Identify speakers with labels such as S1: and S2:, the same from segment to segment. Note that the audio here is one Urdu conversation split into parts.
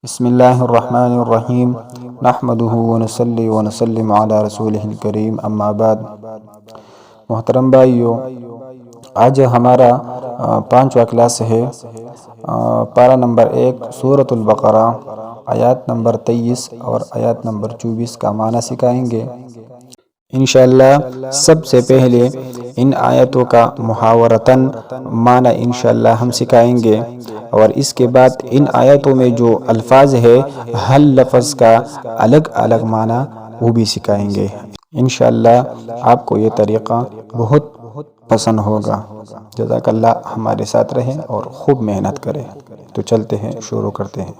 S1: بسم اللہ الرحمن الرحیم نحمدہ ونصلی ونسلم علی رسولہ الکریم اما بعد۔ محترم بھائیو، آج ہمارا 5واں کلاس ہے۔ پارہ نمبر 1 سورۃ البقرہ آیات نمبر 23 اور آیات نمبر 24 کا معنی سکھائیں گے انشاءاللہ۔ سب سے پہلے ان آیتوں کا محاورتاً معنی انشاءاللہ ہم سکھائیں گے، اور اس کے بعد ان آیتوں میں جو الفاظ ہے ہر لفظ کا الگ الگ معنی وہ بھی سکھائیں گے انشاءاللہ۔ آپ کو یہ طریقہ بہت پسند ہوگا۔ جزاک اللہ، ہمارے ساتھ رہیں اور خوب محنت کریں۔ تو چلتے ہیں، شروع کرتے ہیں۔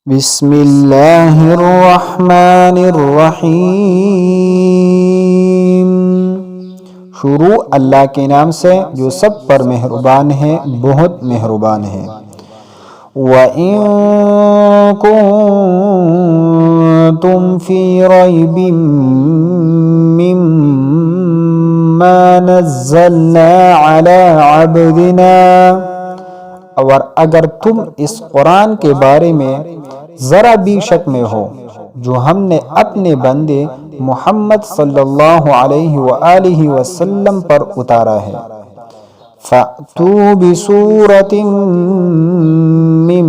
S1: بسم اللہ الرحمن الرحیم۔ شروع اللہ کے نام سے جو سب پر مہربان ہے، بہت مہربان ہے۔ وَإِن كُنتُمْ فِي رَيْبٍ مِّمَّا نَزَّلْنَا عَلَىٰ عَبْدِنَا، اور اگر تم اس قرآن کے بارے میں ذرا بھی شک میں ہو جو ہم نے اپنے بندے محمد صلی اللہ علیہ وآلہ وسلم پر اتارا ہے، فَأْتُوا بِسُورَةٍ مِّن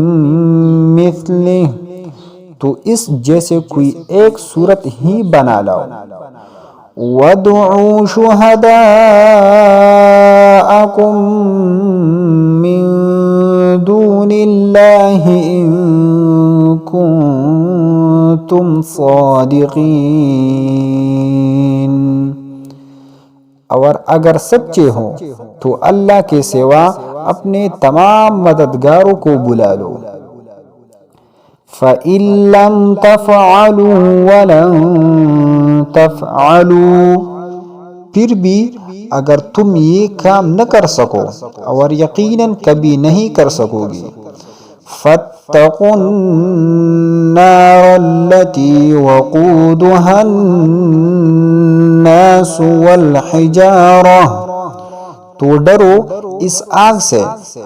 S1: مِّثْلِهِ، تو اس جیسے کوئی ایک سورت ہی بنا لاؤ، وَادْعُوا شُهَدَاءَكُم مِّن دون اللہ ان کنتم صادقین، اور اگر سچے ہو تو اللہ کے سوا اپنے تمام مددگاروں کو بلا لو۔ فَإِن لَّمْ تَفْعَلُوا وَلَن تَفْعَلُوا، پھر بھی اگر تم یہ کام نہ کر سکو اور یقیناً کبھی نہیں کر سکو گے، فَاتَّقُوا النَّارَ الَّتِي وَقُودُهَا النَّاسُ وَالْحِجَارَةُ، تو ڈرو اس آگ سے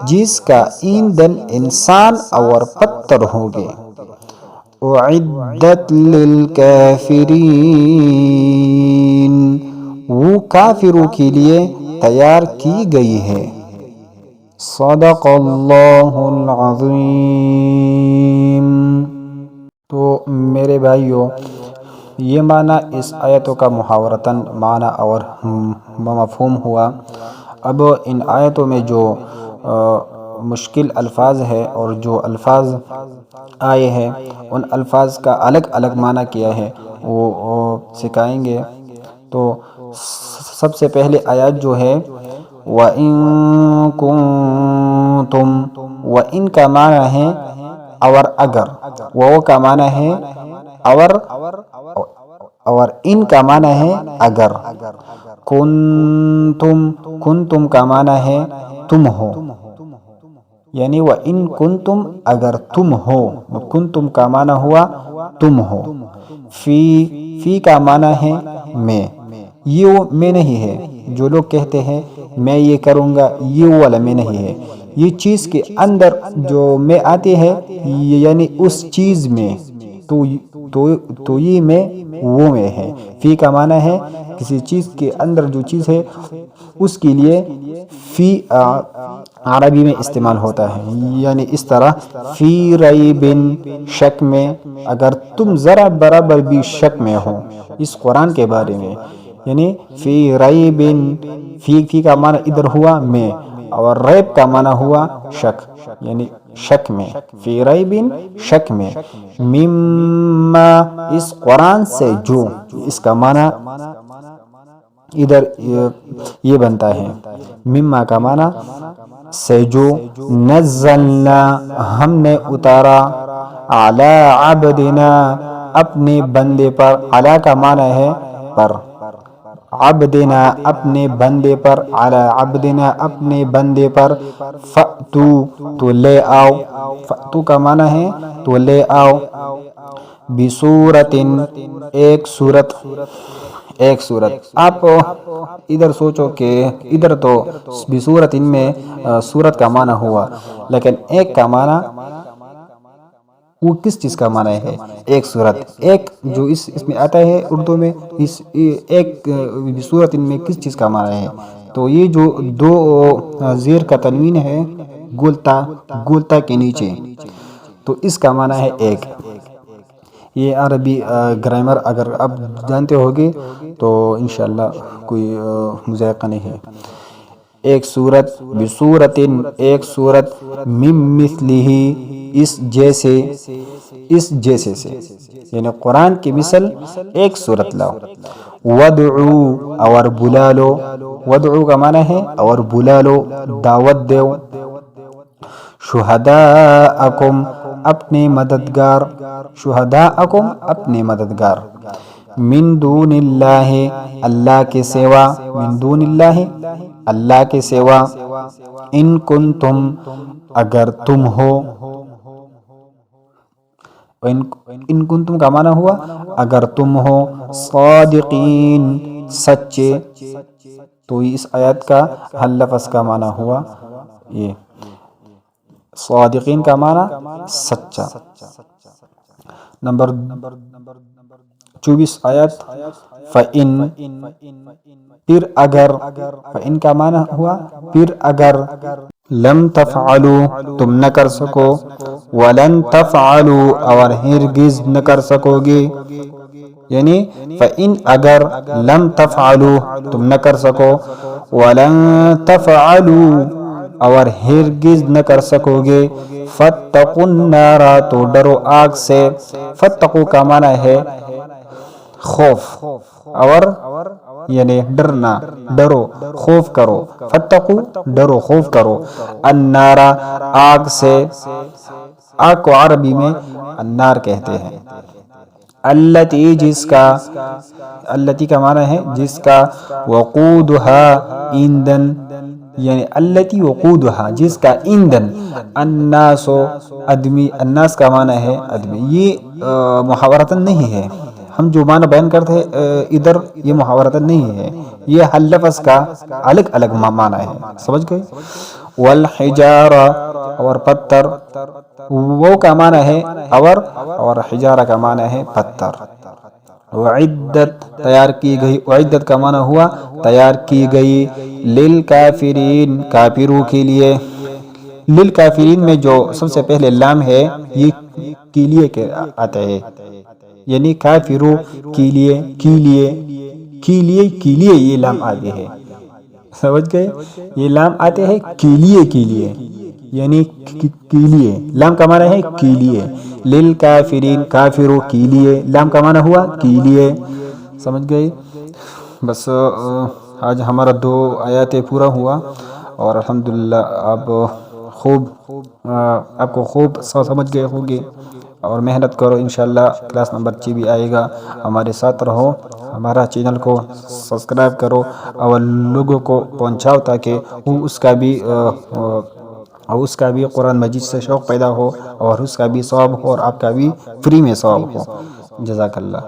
S1: جس کا ایندھن انسان اور پتھر ہوگے، اعدت للکافرین، وہ کافروں کے لیے تیار کی گئی ہے۔ صدق اللہ العظیم۔ تو میرے بھائیوں، یہ معنی اس آیتوں کا محاورتاً معنی اور مفہوم ہوا۔ اب ان آیتوں میں جو مشکل الفاظ ہے اور جو الفاظ آئے ہیں ان الفاظ کا الگ الگ معنی کیا ہے وہ سکھائیں گے۔ تو سب سے پہلے آیات جو ہے وَإِن كُنتُم، وَإِن کا معنی ہے اور اگر، وہ کا معنی ہے اور ان کا معنی ہے اگر، کنتم کا معنی ہے تم ہو، یعنی وَإِن كُنتُم اگر تم ہو، کنتم کا معنی ہوا تم ہو۔ فی کا معنی ہے میں، یہ وہ میں نہیں ہے جو لوگ کہتے ہیں میں یہ کروں گا، یہ والا میں نہیں ہے۔ یہ چیز کے اندر جو میں آتی ہے یعنی اس چیز میں، تو یہ میں وہ میں ہے۔ فی کا معنی ہے کسی چیز کے اندر جو چیز ہے اس کے لیے فی عربی میں استعمال ہوتا ہے، یعنی اس طرح فی ریب، شک میں، اگر تم ذرا برابر بھی شک میں ہو اس قرآن کے بارے میں، یعنی فی ریب، فی کا معنی ادھر ہوا میں، اور ریب کا معنی ہوا شک، یعنی شک میں، فی ریب شک میں، مما اس قرآن سے جو، اس کا معنی ادھر یہ بنتا ہے مما کا معنی سے جو، نزلنا ہم نے اتارا، علی عبدنا اپنے بندے پر، علی کا معنی ہے پر، عبدنا اپنے بندے پر، علی عبدنا اپنے بندے پر، فأتو تو لے آؤ، فأتو کا معنی ہے تو لے آؤ، بسورۃ ایک سورت، ایک سورت۔ آپ ادھر سوچو کہ ادھر تو بسورۃ میں سورت کا معنی ہوا، لیکن ایک کا معنی وہ کس چیز کا معنی ہے؟ ایک صورت، ایک جو اس میں آتا ہے اردو میں، اس ایک صورت ان میں کس چیز کا معنی ہے؟ تو یہ جو دو زیر کا تنوین ہے گولتا کے نیچے، تو اس کا معنی ہے ایک۔ یہ عربی گرامر اگر آپ جانتے ہوگے تو انشاءاللہ کوئی مذائقہ نہیں ہے۔ ایک صورت، بصورتن ایک صورت، من مثلہ اس جیسے سے، یعنی قرآن کی مثل ایک صورت لاؤ۔ ودعو اور بلا لو، ودعو کا معنی ہے اور بلا لو، دعوت دیو۔ شہداءکم اپنے مددگار، شہداءکم اپنے مددگار، من دون اللہ اللہ کے سوا، من دون اللہ اللہ کے سوا، ان کنتم اگر تم ہو، ان کنتم کا معنی ہوا اگر تم ہو، صادقین سچے، تو اس آیت کا حل لفظ کا معنی ہوا یہ صادقین کا معنی سچا۔ نمبر 24 آیت، فَإِن پھر اگر، فَإِن کا معنی ہوا پھر اگر، لم تفعلوا تم نہ کر سکو، ولن تفعلوا اور ہرگز نہ کر سکو گے، یعنی فَإِن اگر، لم تفعلوا تم نہ کر سکو، ولن تفعلوا اور ہرگز نہ کر سکو گے، فَاتَّقُوا النَّارَ تو ڈرو آگ سے۔ فَاتَّقُوا کا معنی ہے خوف، اور یعنی ڈرنا، ڈرو خوف کرو، فَاتَّقُوا ڈرو خوف کرو، النَّارَ آگ سے، آگ کو عربی میں النار کہتے ہیں، التی جس کا، التی کا معنی ہے جس کا، وقودها ایندھن، یعنی التی وقودها جس کا ایندھن، الناس آدمی، الناس کا معنی ہے آدمی، یہ محاورتاً نہیں ہے، ہم جو معنی بیان کرتے ہیں ادھر یہ محاورتاً نہیں ہے، یہ حل لفظ کا الگ الگ معنی ہے، سمجھ گئے؟ والحجارہ اور پتھر، وہ کا معنی ہے اور حجارہ کا معنی ہے پتھر۔ وعدت تیار کی گئی، وعدت کا معنی ہوا تیار کی گئی، للکافرین کافروں کے لیے۔ للکافرین میں جو سب سے پہلے لام ہے یہ کے لیے کے آتا ہے، یعنی کافروں کے لیے، کے لیے، کے لیے، کے لیے یہ لام آتے ہے، سمجھ گئے؟ یہ لام آتے ہیں کے لیے، کے لیے، یعنی کے لیے، لام کا معنی ہے کے لیے، للکافرین کافروں کے لیے، لام کا معنی ہوا کے لیے، سمجھ گئے؟ بس آج ہمارا 2 آیات پورا ہوا، اور الحمدللہ آپ کو خوب سمجھ گئے ہوگے، اور محنت کرو، انشاءاللہ کلاس نمبر 6 بھی آئے گا، ہمارے ساتھ رہو، ہمارا چینل کو سبسکرائب کرو اور لوگوں کو پہنچاؤ تاکہ اس کا بھی قرآن مجید سے شوق پیدا ہو، اور اس کا بھی ثواب ہو اور آپ کا بھی فری میں ثواب ہو۔ جزاک اللہ۔